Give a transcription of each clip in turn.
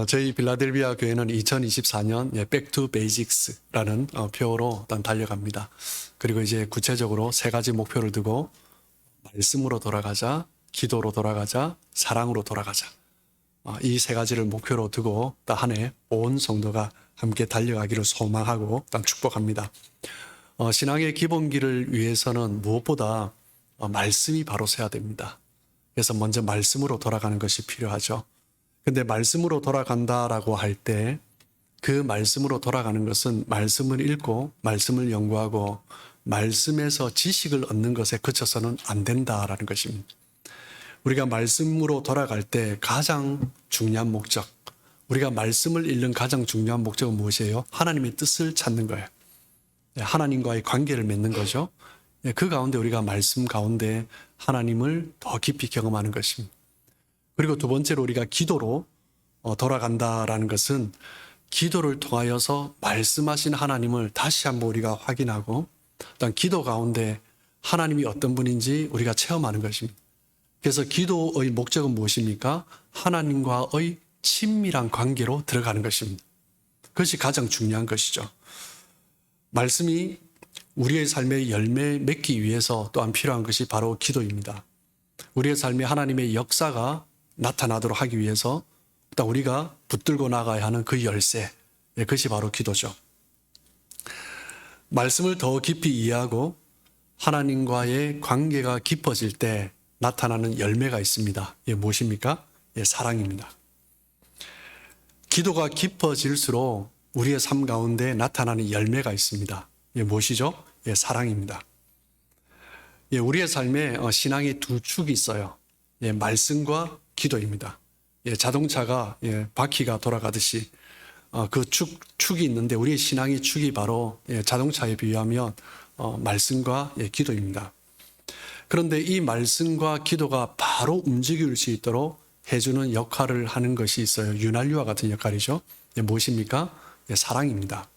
저희 빌라델비아 교회는 2024년 Back to Basics라는 표어로 일단 달려갑니다. 그리고 이제 구체적으로 세 가지 목표를 두고 말씀으로 돌아가자, 기도로 돌아가자, 사랑으로 돌아가자. 이 세 가지를 목표로 두고 한 해 온 성도가 함께 달려가기를 소망하고 일단 축복합니다. 신앙의 기본기를 위해서는 무엇보다 말씀이 바로 서야 됩니다. 그래서 먼저 말씀으로 돌아가는 것이 필요하죠. 근데 말씀으로 돌아간다라고 할 때 그 말씀으로 돌아가는 것은 말씀을 읽고 말씀을 연구하고 말씀에서 지식을 얻는 것에 그쳐서는 안 된다라는 것입니다. 우리가 말씀으로 돌아갈 때 가장 중요한 목적, 우리가 말씀을 읽는 가장 중요한 목적은 무엇이에요? 하나님의 뜻을 찾는 거예요. 하나님과의 관계를 맺는 거죠. 그 가운데 우리가 말씀 가운데 하나님을 더 깊이 경험하는 것입니다. 그리고 두 번째로 우리가 기도로 돌아간다라는 것은 기도를 통하여서 말씀하신 하나님을 다시 한번 우리가 확인하고 일단 기도 가운데 하나님이 어떤 분인지 우리가 체험하는 것입니다. 그래서 기도의 목적은 무엇입니까? 하나님과의 친밀한 관계로 들어가는 것입니다. 그것이 가장 중요한 것이죠. 말씀이 우리의 삶에 열매 맺기 위해서 또한 필요한 것이 바로 기도입니다. 우리의 삶에 하나님의 역사가 나타나도록 하기 위해서 일단 우리가 붙들고 나가야 하는 그 열쇠, 그것이 바로 기도죠. 말씀을 더 깊이 이해하고 하나님과의 관계가 깊어질 때 나타나는 열매가 있습니다. 이게 무엇입니까? 사랑입니다. 기도가 깊어질수록 우리의 삶 가운데 나타나는 열매가 있습니다. 이게 무엇이죠? 사랑입니다. 우리의 삶에 신앙의 두 축이 있어요. 말씀과 기도입니다. 자동차가 바퀴가 돌아가듯이 그 축이 있는데 우리의 신앙의 축이 바로 자동차에 비유하면 말씀과 기도입니다. 그런데 이 말씀과 기도가 바로 움직일 수 있도록 해주는 역할을 하는 것이 있어요. 윤활유와 같은 역할이죠. 무엇입니까? 사랑입니다.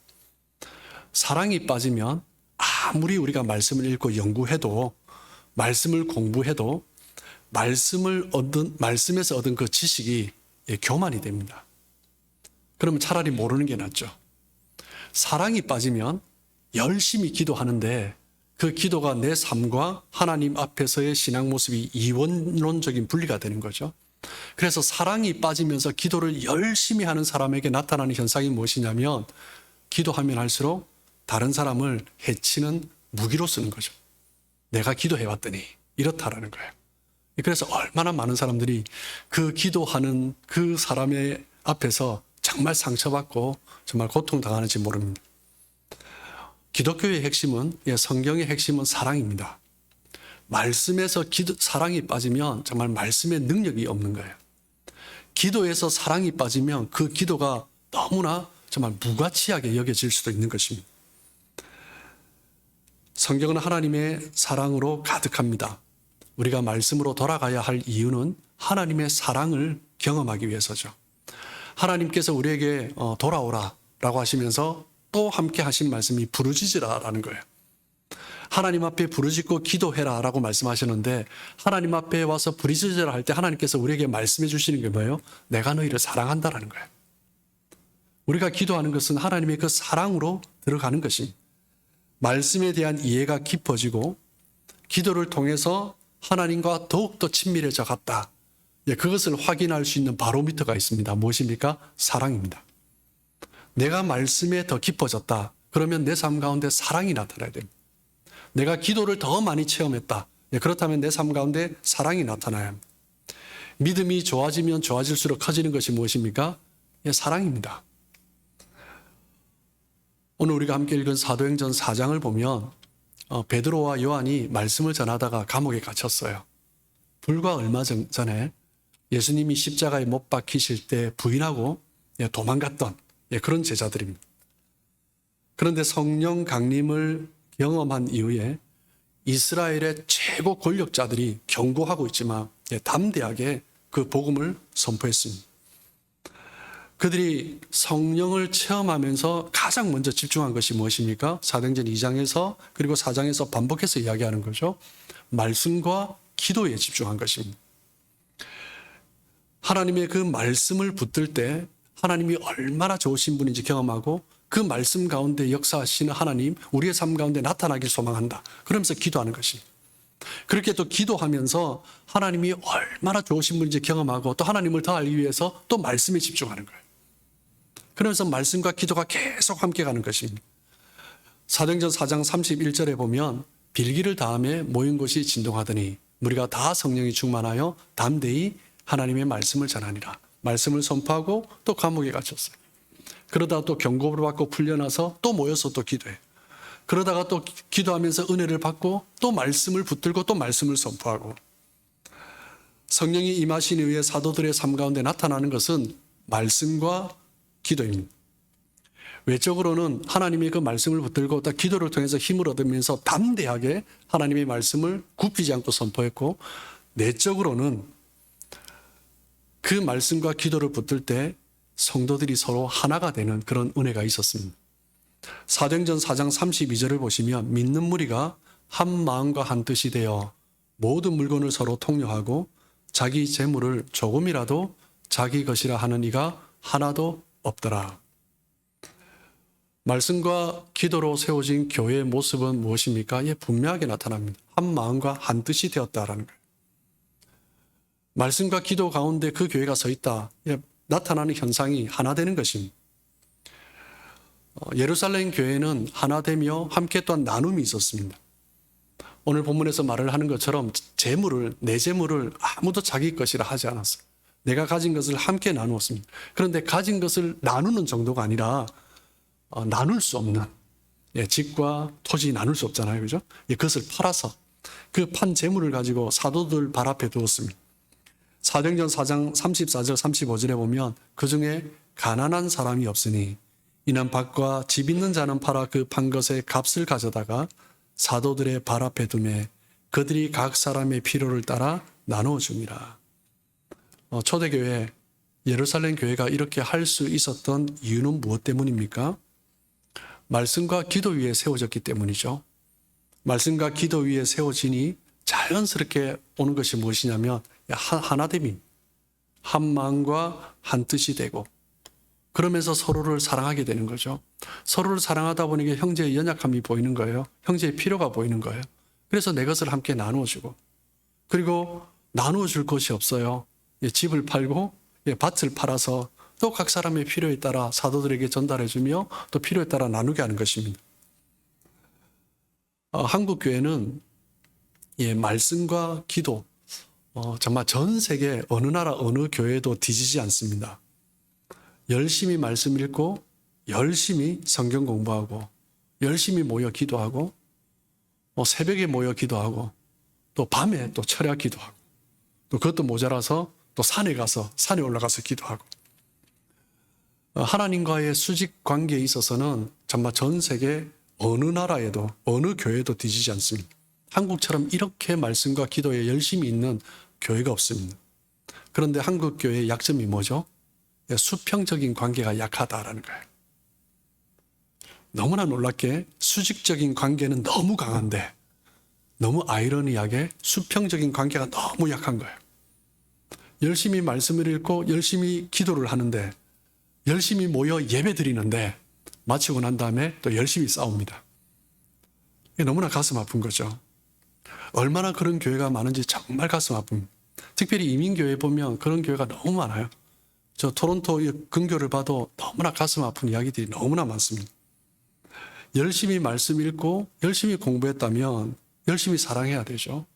사랑이 빠지면 아무리 우리가 말씀을 읽고 연구해도 말씀을 공부해도 말씀에서 얻은 그 지식이 교만이 됩니다. 그러면 차라리 모르는 게 낫죠. 사랑이 빠지면 열심히 기도하는데 그 기도가 내 삶과 하나님 앞에서의 신앙 모습이 이원론적인 분리가 되는 거죠. 그래서 사랑이 빠지면서 기도를 열심히 하는 사람에게 나타나는 현상이 무엇이냐면 기도하면 할수록 다른 사람을 해치는 무기로 쓰는 거죠. 내가 기도해왔더니 이렇다라는 거예요. 그래서 얼마나 많은 사람들이 그 기도하는 그 사람의 앞에서 정말 상처받고 정말 고통당하는지 모릅니다. 기독교의 핵심은, 성경의 핵심은 사랑입니다. 말씀에서 사랑이 빠지면 정말 말씀의 능력이 없는 거예요. 기도에서 사랑이 빠지면 그 기도가 너무나 정말 무가치하게 여겨질 수도 있는 것입니다. 성경은 하나님의 사랑으로 가득합니다. 우리가 말씀으로 돌아가야 할 이유는 하나님의 사랑을 경험하기 위해서죠. 하나님께서 우리에게 돌아오라라고 하시면서 또 함께 하신 말씀이 부르짖으라라는 거예요. 하나님 앞에 부르짖고 기도해라라고 말씀하셨는데 하나님 앞에 와서 부르짖으라 할 때 하나님께서 우리에게 말씀해 주시는 게 뭐예요? 내가 너희를 사랑한다라는 거예요. 우리가 기도하는 것은 하나님의 그 사랑으로 들어가는 것입니다. 말씀에 대한 이해가 깊어지고 기도를 통해서 하나님과 더욱더 친밀해져 갔다. 그것을 확인할 수 있는 바로미터가 있습니다. 무엇입니까? 사랑입니다. 내가 말씀에 더 깊어졌다. 그러면 내 삶 가운데 사랑이 나타나야 됩니다. 내가 기도를 더 많이 체험했다. 그렇다면 내 삶 가운데 사랑이 나타나야 합니다. 믿음이 좋아지면 좋아질수록 커지는 것이 무엇입니까? 사랑입니다. 오늘 우리가 함께 읽은 사도행전 4장을 보면 베드로와 요한이 말씀을 전하다가 감옥에 갇혔어요. 불과 얼마 전에 예수님이 십자가에 못 박히실 때 부인하고 도망갔던 그런 제자들입니다. 그런데 성령 강림을 경험한 이후에 이스라엘의 최고 권력자들이 경고하고 있지만 담대하게 그 복음을 선포했습니다. 그들이 성령을 체험하면서 가장 먼저 집중한 것이 무엇입니까? 사도행전 2장에서 그리고 4장에서 반복해서 이야기하는 거죠. 말씀과 기도에 집중한 것입니다. 하나님의 그 말씀을 붙들 때 하나님이 얼마나 좋으신 분인지 경험하고 그 말씀 가운데 역사하시는 하나님, 우리의 삶 가운데 나타나길 소망한다. 그러면서 기도하는 것입니다. 그렇게 또 기도하면서 하나님이 얼마나 좋으신 분인지 경험하고 또 하나님을 더 알기 위해서 또 말씀에 집중하는 거예요. 그러면서 말씀과 기도가 계속 함께 가는 것입니다. 사도행전 4장 31절에 보면 빌기를 다음에 모인 곳이 진동하더니 우리가 다 성령이 충만하여 담대히 하나님의 말씀을 전하니라. 말씀을 선포하고 또 감옥에 갇혔어요. 그러다가 또 경고를 받고 풀려나서 또 모여서 또 기도해요. 그러다가 또 기도하면서 은혜를 받고 또 말씀을 붙들고 또 말씀을 선포하고, 성령이 임하신 이후에 사도들의 삶 가운데 나타나는 것은 말씀과 기도입니다. 외적으로는 하나님의 그 말씀을 붙들고 또 기도를 통해서 힘을 얻으면서 담대하게 하나님의 말씀을 굽히지 않고 선포했고, 내적으로는 그 말씀과 기도를 붙들 때 성도들이 서로 하나가 되는 그런 은혜가 있었습니다. 사도행전 4장 32절을 보시면 믿는 무리가 한 마음과 한 뜻이 되어 모든 물건을 서로 통용하고 자기 재물을 조금이라도 자기 것이라 하는 이가 하나도 없더라. 말씀과 기도로 세워진 교회의 모습은 무엇입니까? 예, 분명하게 나타납니다. 한 마음과 한 뜻이 되었다라는 거예요. 말씀과 기도 가운데 그 교회가 서 있다. 예, 나타나는 현상이 하나 되는 것입니다. 예루살렘 교회는 하나 되며 함께 또한 나눔이 있었습니다. 오늘 본문에서 말을 하는 것처럼 내 재물을 아무도 자기 것이라 하지 않았어요. 내가 가진 것을 함께 나누었습니다. 그런데 가진 것을 나누는 정도가 아니라 나눌 수 없는, 집과 토지 나눌 수 없잖아요. 그죠? 그것을 팔아서 그 판 재물을 가지고 사도들 발 앞에 두었습니다. 사도행전 4장 34절 35절에 보면 그 중에 가난한 사람이 없으니 이는 밭과 집 있는 자는 팔아 그 판 것의 값을 가져다가 사도들의 발 앞에 두매 그들이 각 사람의 필요를 따라 나누어 줍니다. 초대교회 예루살렘 교회가 이렇게 할 수 있었던 이유는 무엇 때문입니까? 말씀과 기도 위에 세워졌기 때문이죠. 말씀과 기도 위에 세워지니 자연스럽게 오는 것이 무엇이냐면 하나됨이, 한 마음과 한 뜻이 되고, 그러면서 서로를 사랑하게 되는 거죠. 서로를 사랑하다 보니까 형제의 연약함이 보이는 거예요. 형제의 필요가 보이는 거예요. 그래서 내 것을 함께 나누어주고, 그리고 나누어줄 것이 없어요. 집을 팔고 밭을 팔아서 또 각 사람의 필요에 따라 사도들에게 전달해주며 또 필요에 따라 나누게 하는 것입니다. 한국 교회는 말씀과 기도, 정말 전 세계 어느 나라 어느 교회도 뒤지지 않습니다. 열심히 말씀 읽고 열심히 성경 공부하고 열심히 모여 기도하고 새벽에 모여 기도하고 또 밤에 또 철야 기도하고 또 그것도 모자라서 또 산에 올라가서 기도하고, 하나님과의 수직 관계에 있어서는 정말 전 세계 어느 나라에도 어느 교회도 뒤지지 않습니다. 한국처럼 이렇게 말씀과 기도에 열심히 있는 교회가 없습니다. 그런데 한국 교회의 약점이 뭐죠? 수평적인 관계가 약하다라는 거예요. 너무나 놀랍게 수직적인 관계는 너무 강한데 너무 아이러니하게 수평적인 관계가 너무 약한 거예요. 열심히 말씀을 읽고 열심히 기도를 하는데, 열심히 모여 예배 드리는데 마치고 난 다음에 또 열심히 싸웁니다. 이게 너무나 가슴 아픈 거죠. 얼마나 그런 교회가 많은지 정말 가슴 아픕니다. 특별히 이민교회 보면 그런 교회가 너무 많아요. 저 토론토 근교를 봐도 너무나 가슴 아픈 이야기들이 너무나 많습니다. 열심히 말씀 읽고 열심히 공부했다면 열심히 사랑해야 되죠.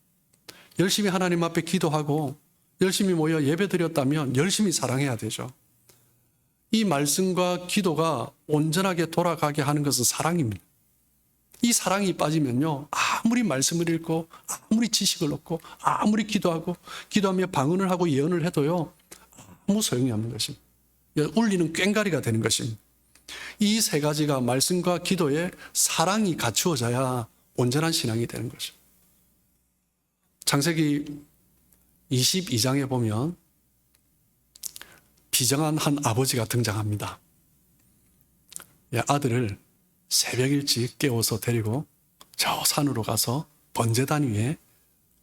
열심히 하나님 앞에 기도하고 열심히 모여 예배드렸다면 열심히 사랑해야 되죠. 이 말씀과 기도가 온전하게 돌아가게 하는 것은 사랑입니다. 이 사랑이 빠지면요, 아무리 말씀을 읽고 아무리 지식을 얻고 아무리 기도하며 방언을 하고 예언을 해도요 아무 소용이 없는 것입니다. 울리는 꽹가리가 되는 것입니다. 이 세 가지가 말씀과 기도에 사랑이 갖추어져야 온전한 신앙이 되는 것이죠. 창세기 22장에 보면 비정한 한 아버지가 등장합니다. 아들을 새벽 일찍 깨워서 데리고 저 산으로 가서 번제단 위에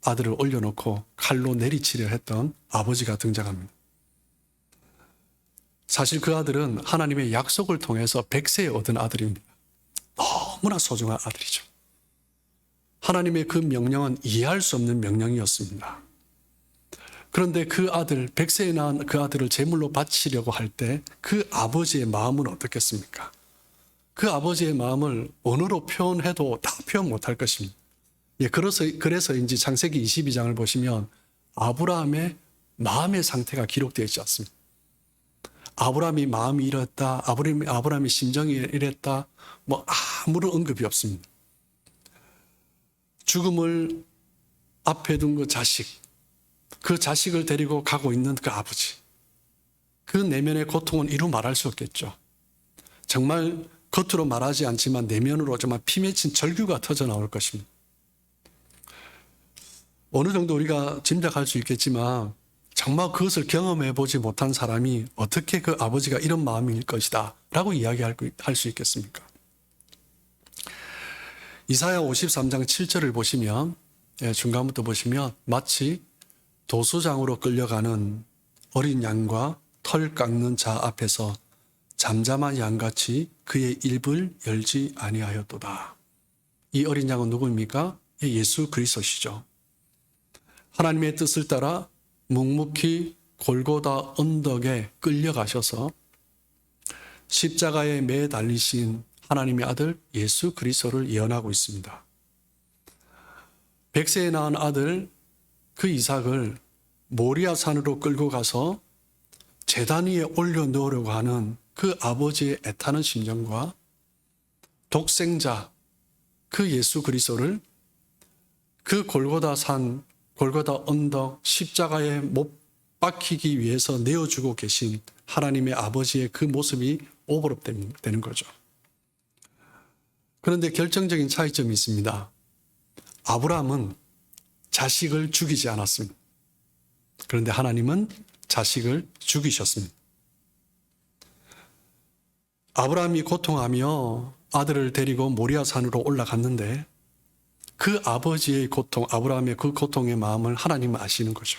아들을 올려놓고 칼로 내리치려 했던 아버지가 등장합니다. 사실 그 아들은 하나님의 약속을 통해서 100세에 얻은 아들입니다. 너무나 소중한 아들이죠. 하나님의 그 명령은 이해할 수 없는 명령이었습니다. 그런데 그 아들, 100세에 낳은 그 아들을 제물로 바치려고 할 때 그 아버지의 마음은 어떻겠습니까? 그 아버지의 마음을 언어로 표현해도 다 표현 못할 것입니다. 예, 그래서인지 창세기 22장을 보시면 아브라함의 마음의 상태가 기록되어 있지 않습니다. 아브라함이 마음이 이랬다, 아브라함의 심정이 이랬다, 뭐 아무런 언급이 없습니다. 죽음을 앞에 둔 그 자식, 그 자식을 데리고 가고 있는 그 아버지, 그 내면의 고통은 이루 말할 수 없겠죠. 정말 겉으로 말하지 않지만 내면으로 정말 피 맺힌 절규가 터져 나올 것입니다. 어느 정도 우리가 짐작할 수 있겠지만 정말 그것을 경험해 보지 못한 사람이 어떻게 그 아버지가 이런 마음일 것이다 라고 이야기할 수 있겠습니까? 이사야 53장 7절을 보시면, 중간부터 보시면 마치 도수장으로 끌려가는 어린 양과 털 깎는 자 앞에서 잠잠한 양같이 그의 입을 열지 아니하였도다. 이 어린 양은 누구입니까? 예수 그리스도시죠. 하나님의 뜻을 따라 묵묵히 골고다 언덕에 끌려가셔서 십자가에 매달리신 하나님의 아들 예수 그리스도를 예언하고 있습니다. 100세에 낳은 아들 그 이삭을 모리아 산으로 끌고 가서 제단 위에 올려놓으려고 하는 그 아버지의 애타는 심정과 독생자 그 예수 그리스도를 그 골고다 산, 골고다 언덕 십자가에 못 박히기 위해서 내어주고 계신 하나님의 아버지의 그 모습이 오버랩되는 거죠. 그런데 결정적인 차이점이 있습니다. 아브라함은 자식을 죽이지 않았습니다. 그런데 하나님은 자식을 죽이셨습니다. 아브라함이 고통하며 아들을 데리고 모리아 산으로 올라갔는데 그 아버지의 고통, 아브라함의 그 고통의 마음을 하나님은 아시는 거죠.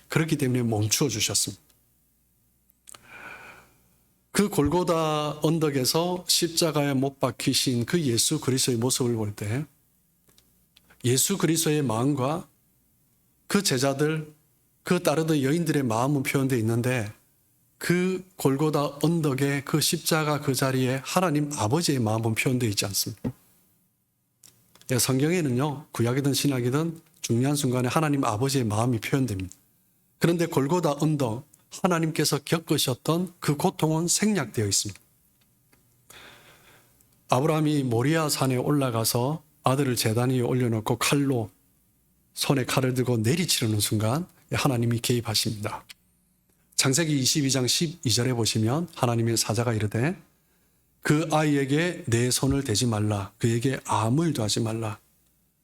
그렇기 때문에 멈추어 주셨습니다. 그 골고다 언덕에서 십자가에 못 박히신 그 예수 그리스도의 모습을 볼 때 예수 그리스도의 마음과 그 제자들, 그 따르던 여인들의 마음은 표현되어 있는데 그 골고다 언덕의 그 십자가 그 자리에 하나님 아버지의 마음은 표현되어 있지 않습니다. 성경에는요, 구약이든 신약이든 중요한 순간에 하나님 아버지의 마음이 표현됩니다. 그런데 골고다 언덕, 하나님께서 겪으셨던 그 고통은 생략되어 있습니다. 아브라함이 모리아 산에 올라가서 아들을 제단 위에 올려놓고 칼로 손에 칼을 들고 내리치려는 순간 하나님이 개입하십니다. 창세기 22장 12절에 보시면 하나님의 사자가 이르되 그 아이에게 내 손을 대지 말라. 그에게 아무 일도 하지 말라.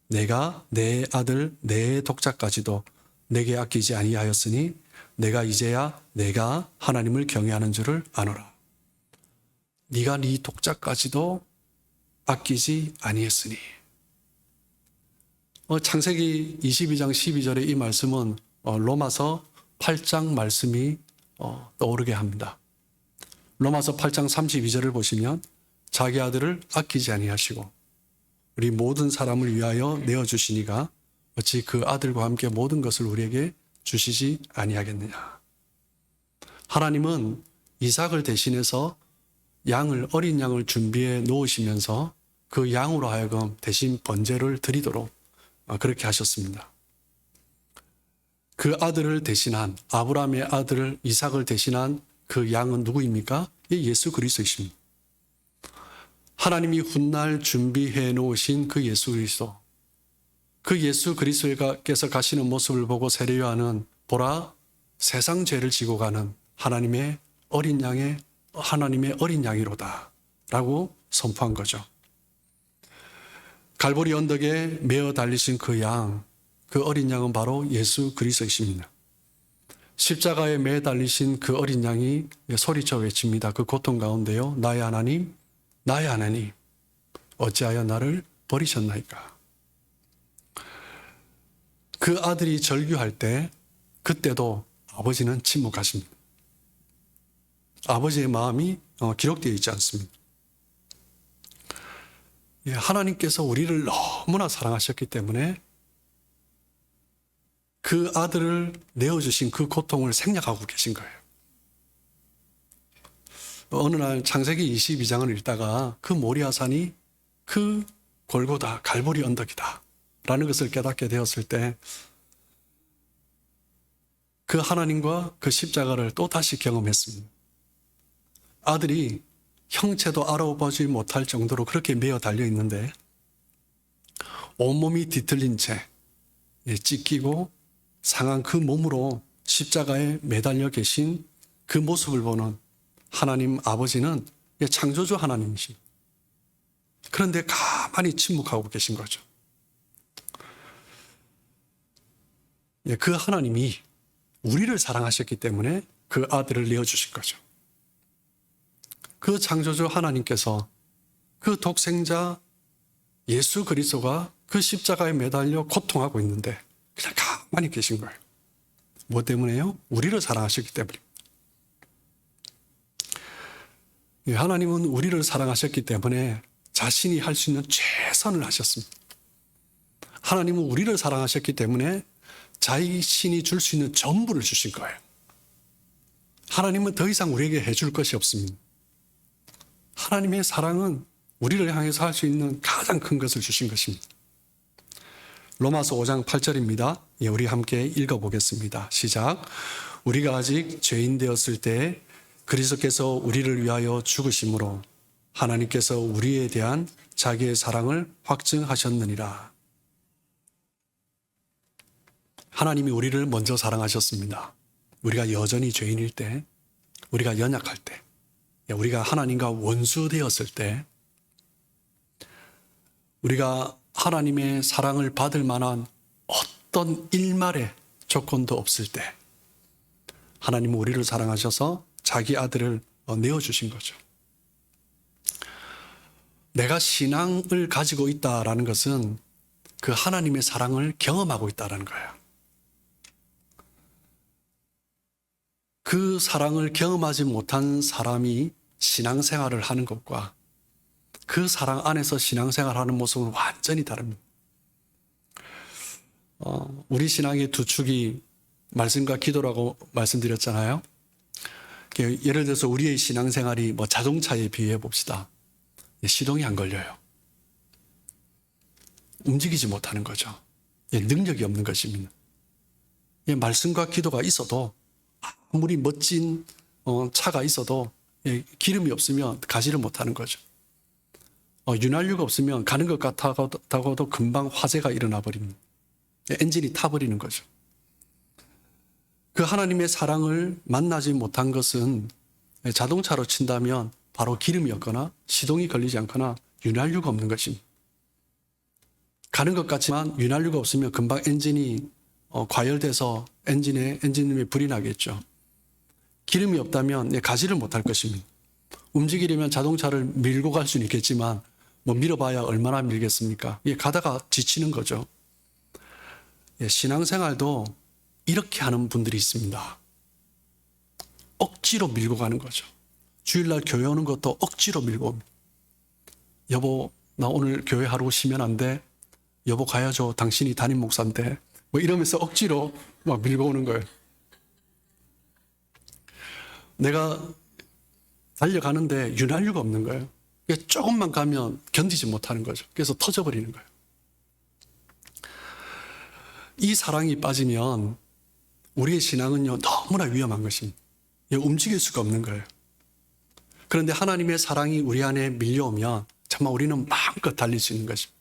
내가 내 아들 내 독자까지도 내게 아끼지 아니하였으니 내가 이제야 내가 하나님을 경외하는 줄을 아노라. 네가 네 독자까지도 아끼지 아니했으니. 창세기 22장 12절의 이 말씀은 로마서 8장 말씀이 떠오르게 합니다. 로마서 8장 32절을 보시면 자기 아들을 아끼지 아니하시고 우리 모든 사람을 위하여 내어주시니가 어찌 그 아들과 함께 모든 것을 우리에게 주시지 아니하겠느냐. 하나님은 이삭을 대신해서 어린 양을 준비해 놓으시면서 그 양으로 하여금 대신 번제를 드리도록 그렇게 하셨습니다. 그 아들을 대신한 아브라함의 아들 이삭을 대신한 그 양은 누구입니까? 예수 그리스도이십니다. 하나님이 훗날 준비해 놓으신 그 예수 그리스도, 그 예수 그리스도께서 가시는 모습을 보고 세례요한은 보라 세상 죄를 지고 가는 하나님의 어린 양이로다 라고 선포한 거죠. 갈보리 언덕에 메어 달리신 그 어린 양은 바로 예수 그리스도이십니다. 십자가에 매 달리신 그 어린 양이 소리쳐 외칩니다. 그 고통 가운데요. 나의 하나님, 어찌하여 나를 버리셨나이까. 그 아들이 절규할 때 그때도 아버지는 침묵하십니다. 아버지의 마음이 기록되어 있지 않습니다. 예, 하나님께서 우리를 너무나 사랑하셨기 때문에 그 아들을 내어주신 그 고통을 생략하고 계신 거예요. 어느 날 창세기 22장을 읽다가 그 모리아산이 그 골고다 갈보리 언덕이다 라는 것을 깨닫게 되었을 때 그 하나님과 그 십자가를 또 다시 경험했습니다. 아들이 형체도 알아보지 못할 정도로 그렇게 매어 달려 있는데 온몸이 뒤틀린 채 찢기고 상한 그 몸으로 십자가에 매달려 계신 그 모습을 보는 하나님 아버지는 창조주 하나님이시. 그런데 가만히 침묵하고 계신 거죠. 그 하나님이 우리를 사랑하셨기 때문에 그 아들을 내어주신 거죠. 그 창조주 하나님께서 그 독생자 예수 그리스도가 그 십자가에 매달려 고통하고 있는데 그냥 가만히 계신 거예요. 뭐 때문에요? 우리를 사랑하셨기 때문입니다. 하나님은 우리를 사랑하셨기 때문에 자신이 할 수 있는 최선을 하셨습니다. 하나님은 우리를 사랑하셨기 때문에 자신이 줄 수 있는 전부를 주신 거예요. 하나님은 더 이상 우리에게 해줄 것이 없습니다. 하나님의 사랑은 우리를 향해서 할 수 있는 가장 큰 것을 주신 것입니다. 로마서 5장 8절입니다. 우리 함께 읽어보겠습니다. 시작. 우리가 아직 죄인 되었을 때 그리스도께서 우리를 위하여 죽으심으로 하나님께서 우리에 대한 자기의 사랑을 확증하셨느니라. 하나님이 우리를 먼저 사랑하셨습니다. 우리가 여전히 죄인일 때, 우리가 연약할 때, 우리가 하나님과 원수 되었을 때, 우리가 하나님의 사랑을 받을 만한 어떤 일말의 조건도 없을 때 하나님은 우리를 사랑하셔서 자기 아들을 내어주신 거죠. 내가 신앙을 가지고 있다라는 것은 그 하나님의 사랑을 경험하고 있다는 거예요. 그 사랑을 경험하지 못한 사람이 신앙생활을 하는 것과 그 사랑 안에서 신앙생활하는 모습은 완전히 다릅니다. 우리 신앙의 두 축이 말씀과 기도라고 말씀드렸잖아요. 예를 들어서 우리의 신앙생활이 자동차에 비유해 봅시다. 시동이 안 걸려요. 움직이지 못하는 거죠. 능력이 없는 것입니다. 말씀과 기도가 있어도 아무리 멋진 차가 있어도 기름이 없으면 가지를 못하는 거죠. 윤활유가 없으면 가는 것 같다고도 금방 화재가 일어나 버립니다. 엔진이 타버리는 거죠. 그 하나님의 사랑을 만나지 못한 것은 자동차로 친다면 바로 기름이 없거나 시동이 걸리지 않거나 윤활유가 없는 것입니다. 가는 것 같지만 윤활유가 없으면 금방 엔진이 과열돼서 엔진음에 불이 나겠죠. 기름이 없다면 가지를 못할 것입니다. 움직이려면 자동차를 밀고 갈 수는 있겠지만 밀어봐야 얼마나 밀겠습니까? 가다가 지치는 거죠. 신앙생활도 이렇게 하는 분들이 있습니다. 억지로 밀고 가는 거죠. 주일날 교회 오는 것도 억지로 밀고 옵니다. 여보, 나 오늘 교회 하러 쉬면 안 돼? 여보, 가야죠. 당신이 담임 목사인데. 이러면서 억지로 막 밀고 오는 거예요. 내가 달려가는데 윤활유가 없는 거예요. 조금만 가면 견디지 못하는 거죠. 그래서 터져버리는 거예요. 이 사랑이 빠지면 우리의 신앙은요, 너무나 위험한 것입니다. 움직일 수가 없는 거예요. 그런데 하나님의 사랑이 우리 안에 밀려오면 정말 우리는 마음껏 달릴 수 있는 것입니다.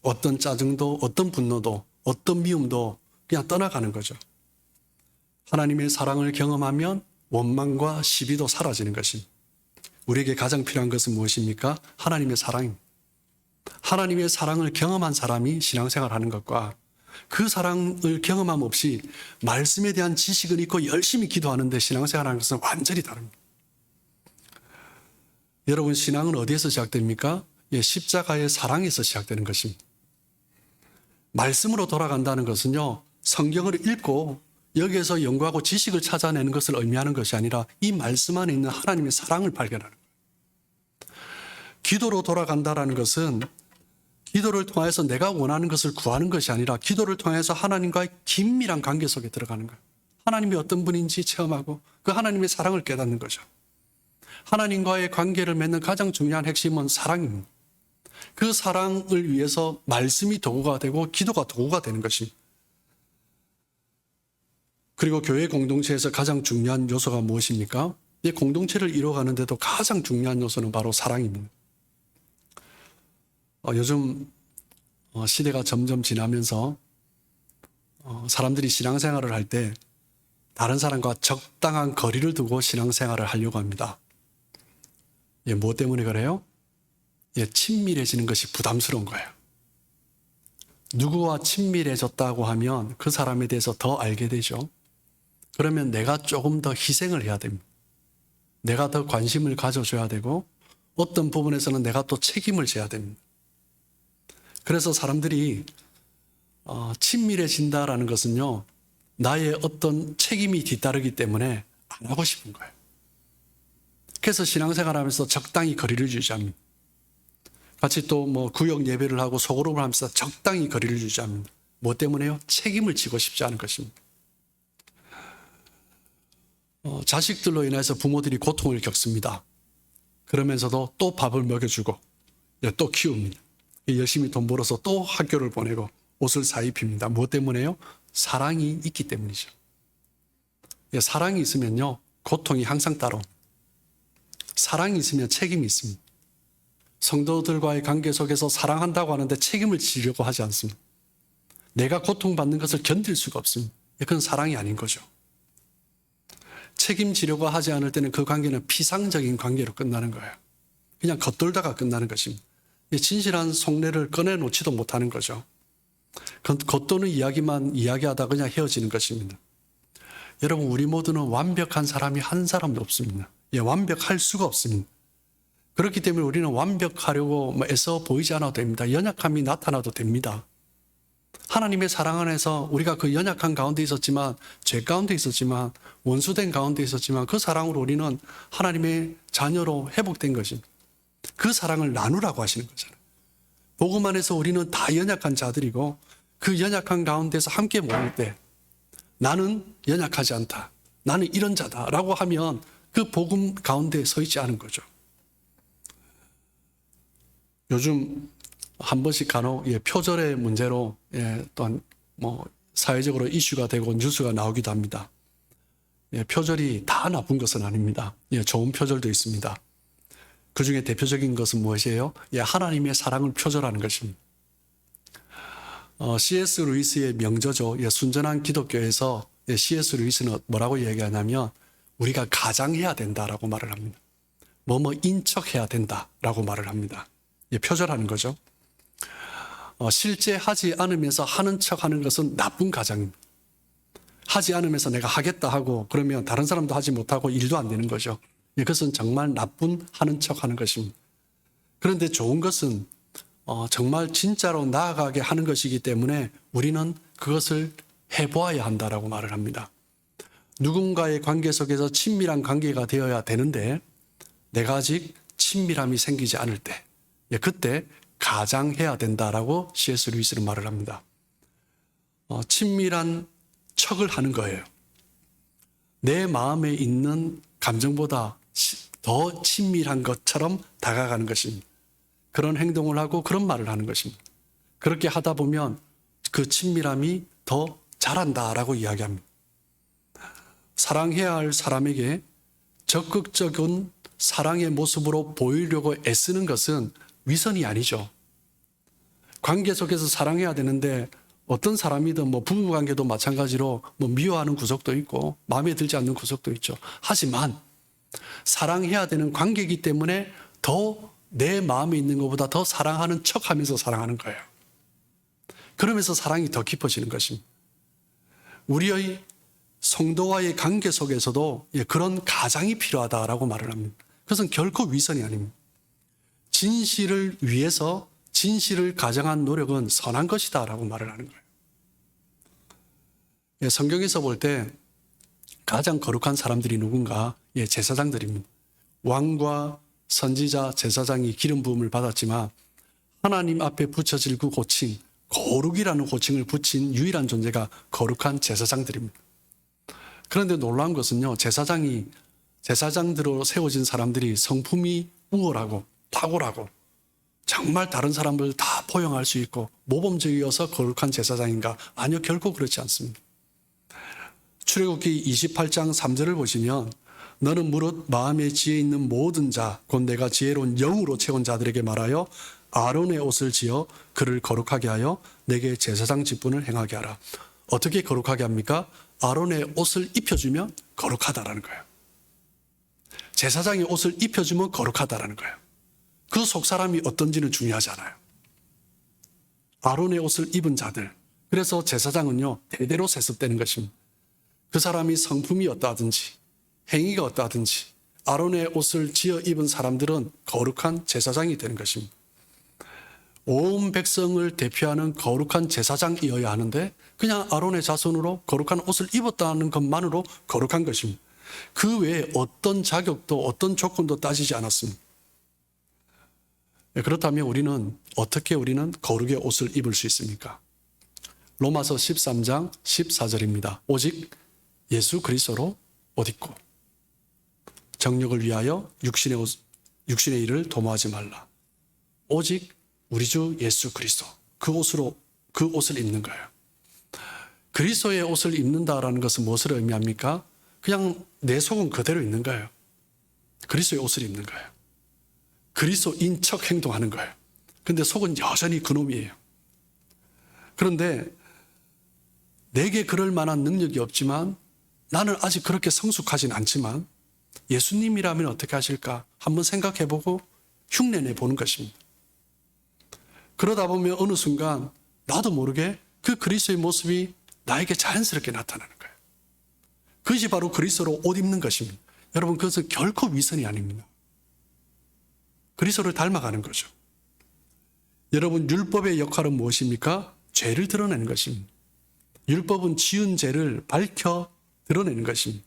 어떤 짜증도, 어떤 분노도, 어떤 미움도 그냥 떠나가는 거죠. 하나님의 사랑을 경험하면 원망과 시비도 사라지는 것입니다. 우리에게 가장 필요한 것은 무엇입니까? 하나님의 사랑입니다. 하나님의 사랑을 경험한 사람이 신앙생활을 하는 것과 그 사랑을 경험함 없이 말씀에 대한 지식은 있고 열심히 기도하는데 신앙생활하는 것은 완전히 다릅니다. 여러분, 신앙은 어디에서 시작됩니까? 십자가의 사랑에서 시작되는 것입니다. 말씀으로 돌아간다는 것은요, 성경을 읽고 여기에서 연구하고 지식을 찾아내는 것을 의미하는 것이 아니라 이 말씀 안에 있는 하나님의 사랑을 발견하는 거예요. 기도로 돌아간다라는 것은 기도를 통해서 내가 원하는 것을 구하는 것이 아니라 기도를 통해서 하나님과의 긴밀한 관계 속에 들어가는 거예요. 하나님이 어떤 분인지 체험하고 그 하나님의 사랑을 깨닫는 거죠. 하나님과의 관계를 맺는 가장 중요한 핵심은 사랑입니다. 그 사랑을 위해서 말씀이 도구가 되고 기도가 도구가 되는 것입니다. 그리고 교회 공동체에서 가장 중요한 요소가 무엇입니까? 이 공동체를 이루어가는데도 가장 중요한 요소는 바로 사랑입니다. 요즘 시대가 점점 지나면서 사람들이 신앙생활을 할 때 다른 사람과 적당한 거리를 두고 신앙생활을 하려고 합니다. 무엇 때문에 그래요? 친밀해지는 것이 부담스러운 거예요. 누구와 친밀해졌다고 하면 그 사람에 대해서 더 알게 되죠. 그러면 내가 조금 더 희생을 해야 됩니다. 내가 더 관심을 가져줘야 되고 어떤 부분에서는 내가 또 책임을 져야 됩니다. 그래서 사람들이 친밀해진다라는 것은요, 나의 어떤 책임이 뒤따르기 때문에 안 하고 싶은 거예요. 그래서 신앙생활하면서 적당히 거리를 유지합니다. 같이 또 구역 예배를 하고 소그룹을 하면서 적당히 거리를 유지합니다. 뭐 때문에요? 책임을 지고 싶지 않은 것입니다. 자식들로 인해서 부모들이 고통을 겪습니다. 그러면서도 또 밥을 먹여주고 또 키웁니다. 열심히 돈 벌어서 또 학교를 보내고 옷을 사입힙니다. 뭐 때문에요? 사랑이 있기 때문이죠. 사랑이 있으면요, 고통이 항상 따라옵니다. 사랑이 있으면 책임이 있습니다. 성도들과의 관계 속에서 사랑한다고 하는데 책임을 지려고 하지 않습니다. 내가 고통받는 것을 견딜 수가 없습니다. 그건 사랑이 아닌 거죠. 책임지려고 하지 않을 때는 그 관계는 피상적인 관계로 끝나는 거예요. 그냥 겉돌다가 끝나는 것입니다. 진실한 속내를 꺼내놓지도 못하는 거죠. 겉도는 이야기만 이야기하다 그냥 헤어지는 것입니다. 여러분, 우리 모두는 완벽한 사람이 한 사람도 없습니다. 완벽할 수가 없습니다. 그렇기 때문에 우리는 완벽하려고 애써 보이지 않아도 됩니다. 연약함이 나타나도 됩니다. 하나님의 사랑 안에서 우리가 그 연약한 가운데 있었지만, 죄 가운데 있었지만, 원수된 가운데 있었지만 그 사랑으로 우리는 하나님의 자녀로 회복된 것입니다. 그 사랑을 나누라고 하시는 거잖아요. 복음 안에서 우리는 다 연약한 자들이고 그 연약한 가운데서 함께 모일 때 나는 연약하지 않다, 나는 이런 자다라고 하면 그 복음 가운데 서 있지 않은 거죠. 요즘 한 번씩 간혹 표절의 문제로 또한 사회적으로 이슈가 되고 뉴스가 나오기도 합니다. 표절이 다 나쁜 것은 아닙니다. 좋은 표절도 있습니다. 그 중에 대표적인 것은 무엇이에요? 하나님의 사랑을 표절하는 것입니다. C.S. 루이스의 명저죠. 순전한 기독교에서 C.S. 루이스는 뭐라고 얘기하냐면 우리가 가장해야 된다라고 말을 합니다. 인척해야 된다라고 말을 합니다. 표절하는 거죠. 실제 하지 않으면서 하는 척하는 것은 나쁜 가장입니다. 하지 않으면서 내가 하겠다 하고 그러면 다른 사람도 하지 못하고 일도 안 되는 거죠. 이것은 정말 나쁜 하는 척하는 것입니다. 그런데 좋은 것은 정말 진짜로 나아가게 하는 것이기 때문에 우리는 그것을 해보아야 한다라고 말을 합니다. 누군가의 관계 속에서 친밀한 관계가 되어야 되는데 내가 아직 친밀함이 생기지 않을 때 그때 가장해야 된다라고 C.S. 루이스는 말을 합니다. 친밀한 척을 하는 거예요. 내 마음에 있는 감정보다 더 친밀한 것처럼 다가가는 것입니다. 그런 행동을 하고 그런 말을 하는 것입니다. 그렇게 하다 보면 그 친밀함이 더 자란다라고 이야기합니다. 사랑해야 할 사람에게 적극적인 사랑의 모습으로 보이려고 애쓰는 것은 위선이 아니죠. 관계 속에서 사랑해야 되는데 어떤 사람이든 부부관계도 마찬가지로 미워하는 구석도 있고 마음에 들지 않는 구석도 있죠. 하지만 사랑해야 되는 관계이기 때문에 더 내 마음에 있는 것보다 더 사랑하는 척하면서 사랑하는 거예요. 그러면서 사랑이 더 깊어지는 것입니다. 우리의 성도와의 관계 속에서도 그런 가장이 필요하다라고 말을 합니다. 그것은 결코 위선이 아닙니다. 진실을 위해서 진실을 가정한 노력은 선한 것이다라고 말을 하는 거예요. 성경에서 볼 때 가장 거룩한 사람들이 누군가? 제사장들입니다. 왕과 선지자, 제사장이 기름 부음을 받았지만 하나님 앞에 붙여질 그 호칭, 거룩이라는 호칭을 붙인 유일한 존재가 거룩한 제사장들입니다. 그런데 놀라운 것은요, 제사장들로 세워진 사람들이 성품이 우월하고 탁월하고 정말 다른 사람을 다 포용할 수 있고 모범적이어서 거룩한 제사장인가? 아니요, 결코 그렇지 않습니다. 출애굽기 28장 3절을 보시면 너는 무릇 마음에 지혜 있는 모든 자, 곧 내가 지혜로운 영으로 채운 자들에게 말하여 아론의 옷을 지어 그를 거룩하게 하여 내게 제사장 직분을 행하게 하라. 어떻게 거룩하게 합니까? 아론의 옷을 입혀주면 거룩하다라는 거예요. 제사장이 옷을 입혀주면 거룩하다라는 거예요. 그 속사람이 어떤지는 중요하지 않아요. 아론의 옷을 입은 자들. 그래서 제사장은요, 대대로 세습되는 것입니다. 그 사람이 성품이 어떠하든지 행위가 어떠하든지 아론의 옷을 지어 입은 사람들은 거룩한 제사장이 되는 것입니다. 온 백성을 대표하는 거룩한 제사장이어야 하는데 그냥 아론의 자손으로 거룩한 옷을 입었다는 것만으로 거룩한 것입니다. 그 외에 어떤 자격도 어떤 조건도 따지지 않았습니다. 그렇다면 어떻게 우리는 거룩의 옷을 입을 수 있습니까? 로마서 13장 14절입니다. 오직 예수 그리스도로 옷 입고 정욕을 위하여 육신의 일을 도모하지 말라. 오직 우리 주 예수 그리스도 그 옷을 입는 거예요. 그리스도의 옷을 입는다라는 것은 무엇을 의미합니까? 그냥 내 속은 그대로 있는 거예요. 그리스도의 옷을 입는 거예요. 그리스도인 척 행동하는 거예요. 근데 속은 여전히 그놈이에요. 그런데 내게 그럴 만한 능력이 없지만 나는 아직 그렇게 성숙하진 않지만 예수님이라면 어떻게 하실까 한번 생각해보고 흉내내 보는 것입니다. 그러다 보면 어느 순간 나도 모르게 그 그리스도의 모습이 나에게 자연스럽게 나타나는 거예요. 그것이 바로 그리스도로 옷 입는 것입니다. 여러분, 그것은 결코 위선이 아닙니다. 그리스도를 닮아가는 거죠. 여러분, 율법의 역할은 무엇입니까? 죄를 드러내는 것입니다. 율법은 지은 죄를 밝혀 드러내는 것입니다.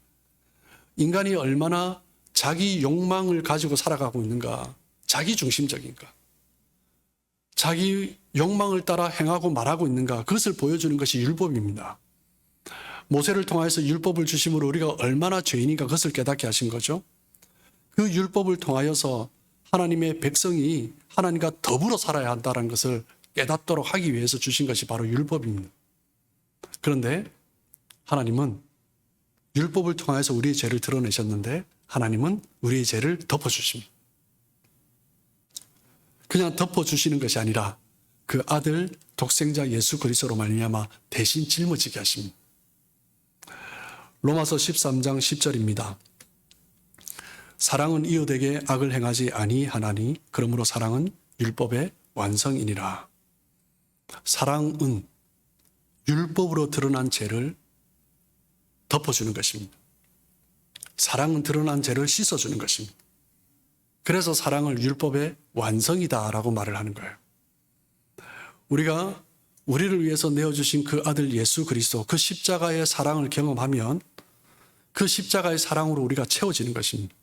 인간이 얼마나 자기 욕망을 가지고 살아가고 있는가, 자기 중심적인가, 자기 욕망을 따라 행하고 말하고 있는가, 그것을 보여주는 것이 율법입니다. 모세를 통하여서 율법을 주심으로 우리가 얼마나 죄인인가 그것을 깨닫게 하신 거죠. 그 율법을 통하여서 하나님의 백성이 하나님과 더불어 살아야 한다는 것을 깨닫도록 하기 위해서 주신 것이 바로 율법입니다. 그런데 하나님은 율법을 통해서 우리의 죄를 드러내셨는데 하나님은 우리의 죄를 덮어주십니다. 그냥 덮어주시는 것이 아니라 그 아들 독생자 예수 그리스도로 말미암아 대신 짊어지게 하십니다. 로마서 13장 10절입니다. 사랑은 이웃에게 악을 행하지 아니하나니 그러므로 사랑은 율법의 완성이니라. 사랑은 율법으로 드러난 죄를 덮어주는 것입니다. 사랑은 드러난 죄를 씻어주는 것입니다. 그래서 사랑을 율법의 완성이다라고 말을 하는 거예요. 우리가 우리를 위해서 내어주신 그 아들 예수 그리스도, 그 십자가의 사랑을 경험하면 그 십자가의 사랑으로 우리가 채워지는 것입니다.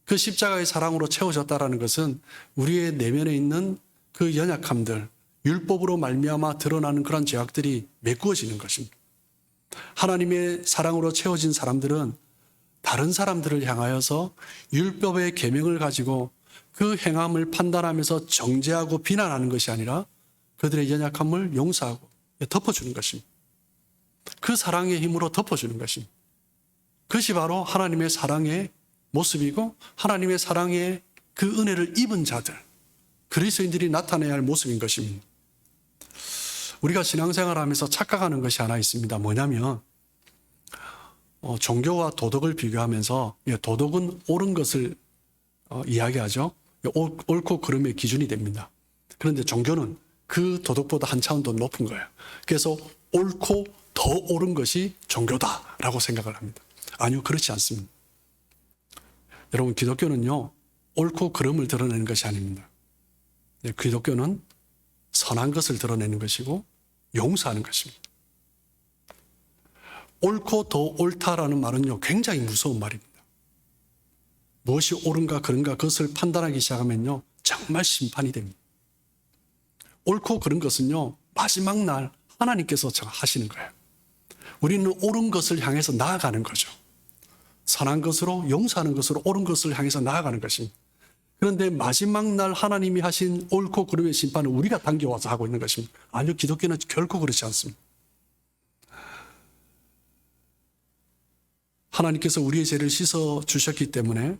그 십자가의 사랑으로 채워졌다라는 것은 우리의 내면에 있는 그 연약함들, 율법으로 말미암아 드러나는 그런 죄악들이 메꾸어지는 것입니다. 하나님의 사랑으로 채워진 사람들은 다른 사람들을 향하여서 율법의 계명을 가지고 그 행함을 판단하면서 정죄하고 비난하는 것이 아니라 그들의 연약함을 용서하고 덮어주는 것입니다. 그 사랑의 힘으로 덮어주는 것입니다. 그것이 바로 하나님의 사랑의 모습이고 하나님의 사랑의 그 은혜를 입은 자들, 그리스도인들이 나타내야 할 모습인 것입니다. 우리가 신앙생활하면서 착각하는 것이 하나 있습니다. 뭐냐면 종교와 도덕을 비교하면서 도덕은 옳은 것을 이야기하죠. 옳고 그름의 기준이 됩니다. 그런데 종교는 그 도덕보다 한 차원 더 높은 거예요. 그래서 옳고 더 옳은 것이 종교다라고 생각을 합니다. 아니요, 그렇지 않습니다. 여러분, 기독교는요, 옳고 그름을 드러내는 것이 아닙니다. 기독교는 선한 것을 드러내는 것이고 용서하는 것입니다. 옳고 더 옳다라는 말은요, 굉장히 무서운 말입니다. 무엇이 옳은가 그른가 그것을 판단하기 시작하면요, 정말 심판이 됩니다. 옳고 그른 것은요, 마지막 날 하나님께서 하시는 거예요. 우리는 옳은 것을 향해서 나아가는 거죠. 선한 것으로, 용서하는 것으로 옳은 것을 향해서 나아가는 것입니다. 그런데 마지막 날 하나님이 하신 옳고 그름의 심판을 우리가 당겨와서 하고 있는 것입니다. 아니요, 기독교는 결코 그렇지 않습니다. 하나님께서 우리의 죄를 씻어 주셨기 때문에,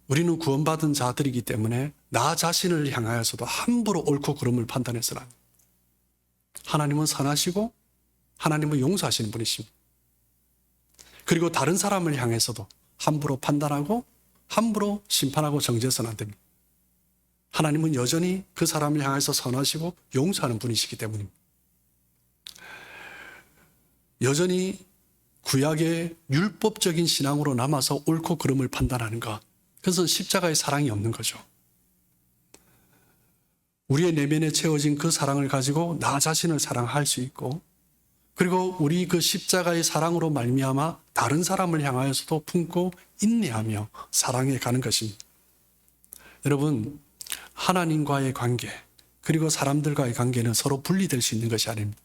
우리는 구원받은 자들이기 때문에 나 자신을 향하여서도 함부로 옳고 그름을 판단해서는 안 돼요. 하나님은 선하시고 하나님은 용서하시는 분이십니다. 그리고 다른 사람을 향해서도 함부로 판단하고 함부로 심판하고 정죄해서는 안 됩니다. 하나님은 여전히 그 사람을 향해서 선하시고 용서하는 분이시기 때문입니다. 여전히 구약의 율법적인 신앙으로 남아서 옳고 그름을 판단하는 것, 그것은 십자가의 사랑이 없는 거죠. 우리의 내면에 채워진 그 사랑을 가지고 나 자신을 사랑할 수 있고, 그리고 우리 그 십자가의 사랑으로 말미암아 다른 사람을 향하여서도 품고 인내하며 사랑해 가는 것입니다. 여러분, 하나님과의 관계, 그리고 사람들과의 관계는 서로 분리될 수 있는 것이 아닙니다.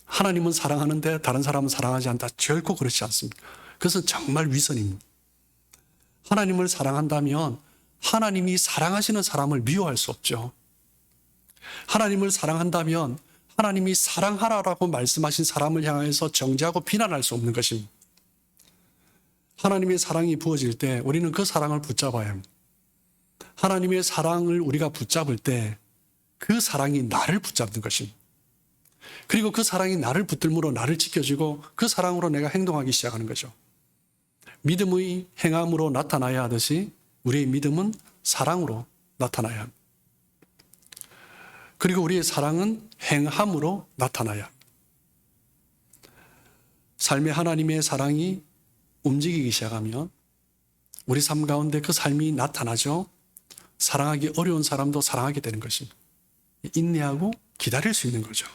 하나님은 사랑하는데 다른 사람은 사랑하지 않다. 결코 그렇지 않습니다. 그것은 정말 위선입니다. 하나님을 사랑한다면 하나님이 사랑하시는 사람을 미워할 수 없죠. 하나님을 사랑한다면 하나님이 사랑하라라고 말씀하신 사람을 향해서 정죄하고 비난할 수 없는 것입니다. 하나님의 사랑이 부어질 때 우리는 그 사랑을 붙잡아야 합니다. 하나님의 사랑을 우리가 붙잡을 때 그 사랑이 나를 붙잡는 것입니다. 그리고 그 사랑이 나를 붙들므로 나를 지켜주고 그 사랑으로 내가 행동하기 시작하는 거죠. 믿음의 행함으로 나타나야 하듯이 우리의 믿음은 사랑으로 나타나야 합니다. 그리고 우리의 사랑은 행함으로 나타나야 합니다. 삶의 하나님의 사랑이 움직이기 시작하면 우리 삶 가운데 그 삶이 나타나죠. 사랑하기 어려운 사람도 사랑하게 되는 것입니다. 인내하고 기다릴 수 있는 거죠.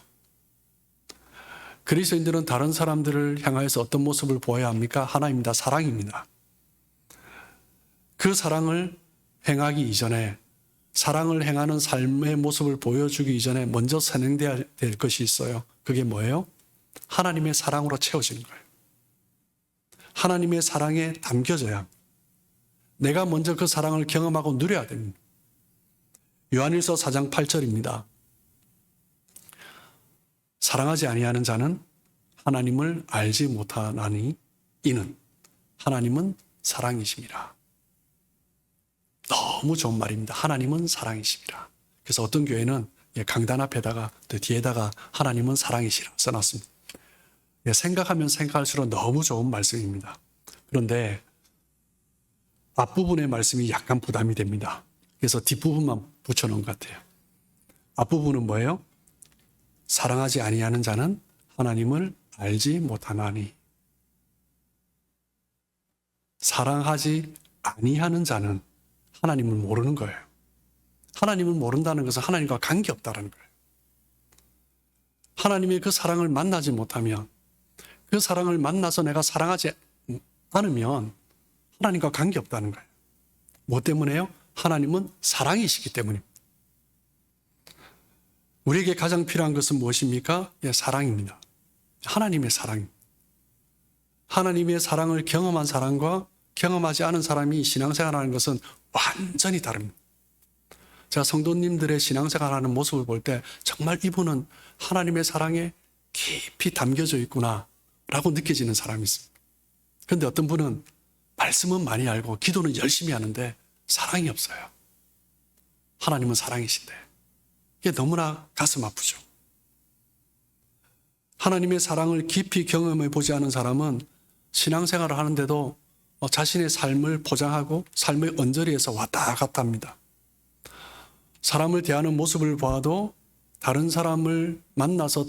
그리스도인들은 다른 사람들을 향하여서 어떤 모습을 보여야 합니까? 하나입니다. 사랑입니다. 그 사랑을 행하기 이전에, 사랑을 행하는 삶의 모습을 보여주기 이전에 먼저 선행돼야 될 것이 있어요. 그게 뭐예요? 하나님의 사랑으로 채워지는 거예요. 하나님의 사랑에 담겨져야 합니다. 내가 먼저 그 사랑을 경험하고 누려야 됩니다. 요한일서 4장 8절입니다. 사랑하지 아니하는 자는 하나님을 알지 못하나니 이는 하나님은 사랑이심이라. 너무 좋은 말입니다. 하나님은 사랑이심이라. 그래서 어떤 교회는 강단 앞에다가 또 뒤에다가 하나님은 사랑이시라 써놨습니다. 생각하면 생각할수록 너무 좋은 말씀입니다. 그런데 앞부분의 말씀이 약간 부담이 됩니다. 그래서 뒷부분만 붙여놓은 것 같아요. 앞부분은 뭐예요? 사랑하지 아니하는 자는 하나님을 알지 못하나니. 사랑하지 아니하는 자는 하나님을 모르는 거예요. 하나님을 모른다는 것은 하나님과 관계없다는 거예요. 하나님의 그 사랑을 만나지 못하면, 그 사랑을 만나서 내가 사랑하지 않으면 하나님과 관계없다는 거예요. 뭐 때문에요? 하나님은 사랑이시기 때문입니다. 우리에게 가장 필요한 것은 무엇입니까? 사랑입니다. 하나님의 사랑입니다. 하나님의 사랑을 경험한 사람과 경험하지 않은 사람이 신앙생활하는 것은 완전히 다릅니다. 제가 성도님들의 신앙생활하는 모습을 볼 때 정말 이분은 하나님의 사랑에 깊이 담겨져 있구나 라고 느껴지는 사람이 있습니다. 그런데 어떤 분은 말씀은 많이 알고 기도는 열심히 하는데 사랑이 없어요. 하나님은 사랑이신데 이게 너무나 가슴 아프죠. 하나님의 사랑을 깊이 경험해 보지 않은 사람은 신앙생활을 하는데도 자신의 삶을 포장하고 삶의 언저리에서 왔다 갔다 합니다. 사람을 대하는 모습을 봐도, 다른 사람을 만나서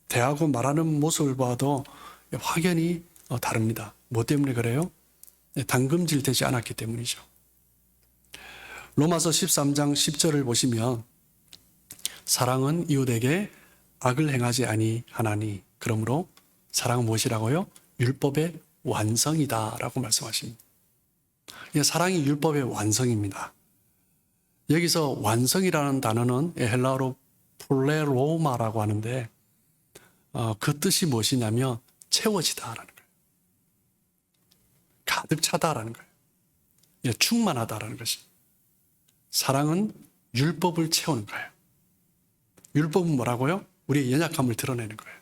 대하고 말하는 모습을 봐도 확연히 다릅니다. 뭐 때문에 그래요? 담금질 되지 않았기 때문이죠. 로마서 13장 10절을 보시면 사랑은 이웃에게 악을 행하지 아니하나니 그러므로 사랑은 무엇이라고요? 율법의 완성이다라고 말씀하십니다. 사랑이 율법의 완성입니다. 여기서 완성이라는 단어는 헬라어로 플레로마라고 하는데 그 뜻이 무엇이냐면 채워지다라는 거예요. 가득 차다라는 거예요. 충만하다라는 것입니다. 사랑은 율법을 채우는 거예요. 율법은 뭐라고요? 우리의 연약함을 드러내는 거예요.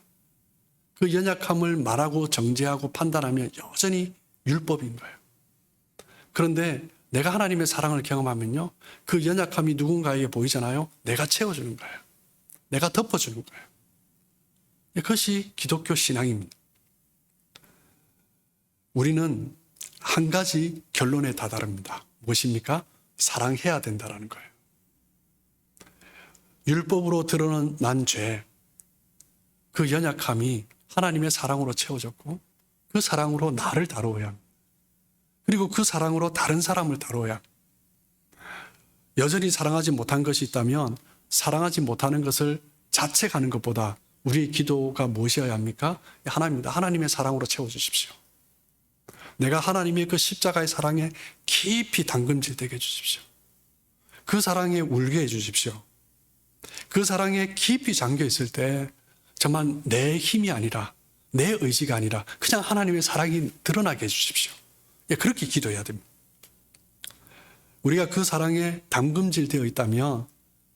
그 연약함을 말하고 정죄하고 판단하면 여전히 율법인 거예요. 그런데 내가 하나님의 사랑을 경험하면요, 그 연약함이 누군가에게 보이잖아요. 내가 채워주는 거예요. 내가 덮어주는 거예요. 그것이 기독교 신앙입니다. 우리는 한 가지 결론에 다다릅니다. 무엇입니까? 사랑해야 된다는 거예요. 율법으로 드러난 죄, 그 연약함이 하나님의 사랑으로 채워졌고 그 사랑으로 나를 다루어야 합니다. 그리고 그 사랑으로 다른 사람을 다루어야 합니다. 여전히 사랑하지 못한 것이 있다면 사랑하지 못하는 것을 자책하는 것보다 우리의 기도가 무엇이어야 합니까? 하나님입니다. 하나님의 사랑으로 채워주십시오. 내가 하나님의 그 십자가의 사랑에 깊이 담금질되게 해주십시오. 그 사랑에 울게 해주십시오. 그 사랑에 깊이 잠겨 있을 때 정말 내 힘이 아니라 내 의지가 아니라 그냥 하나님의 사랑이 드러나게 해주십시오. 그렇게 기도해야 됩니다. 우리가 그 사랑에 담금질되어 있다면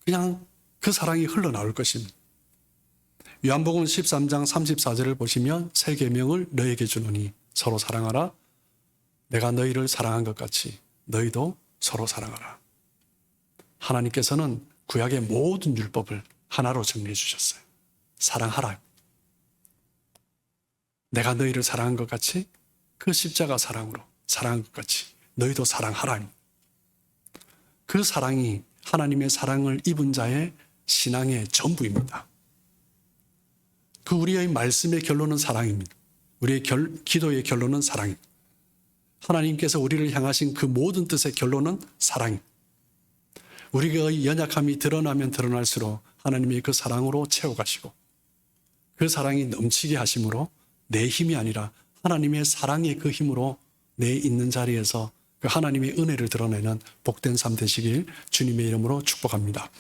그냥 그 사랑이 흘러나올 것입니다. 요한복음 13장 34절을 보시면 새 계명을 너에게 주노니 서로 사랑하라. 내가 너희를 사랑한 것 같이 너희도 서로 사랑하라. 하나님께서는 구약의 모든 율법을 하나로 정리해 주셨어요. 사랑하라. 내가 너희를 사랑한 것 같이 그 십자가 사랑으로 사랑한 것 같이 너희도 사랑하라. 그 사랑이 하나님의 사랑을 입은 자의 신앙의 전부입니다. 그 우리의 말씀의 결론은 사랑입니다. 우리의 기도의 결론은 사랑입니다. 하나님께서 우리를 향하신 그 모든 뜻의 결론은 사랑입니다. 우리의 연약함이 드러나면 드러날수록 하나님의 그 사랑으로 채워가시고 그 사랑이 넘치게 하심으로 내 힘이 아니라 하나님의 사랑의 그 힘으로 내 있는 자리에서 그 하나님의 은혜를 드러내는 복된 삶 되시길 주님의 이름으로 축복합니다.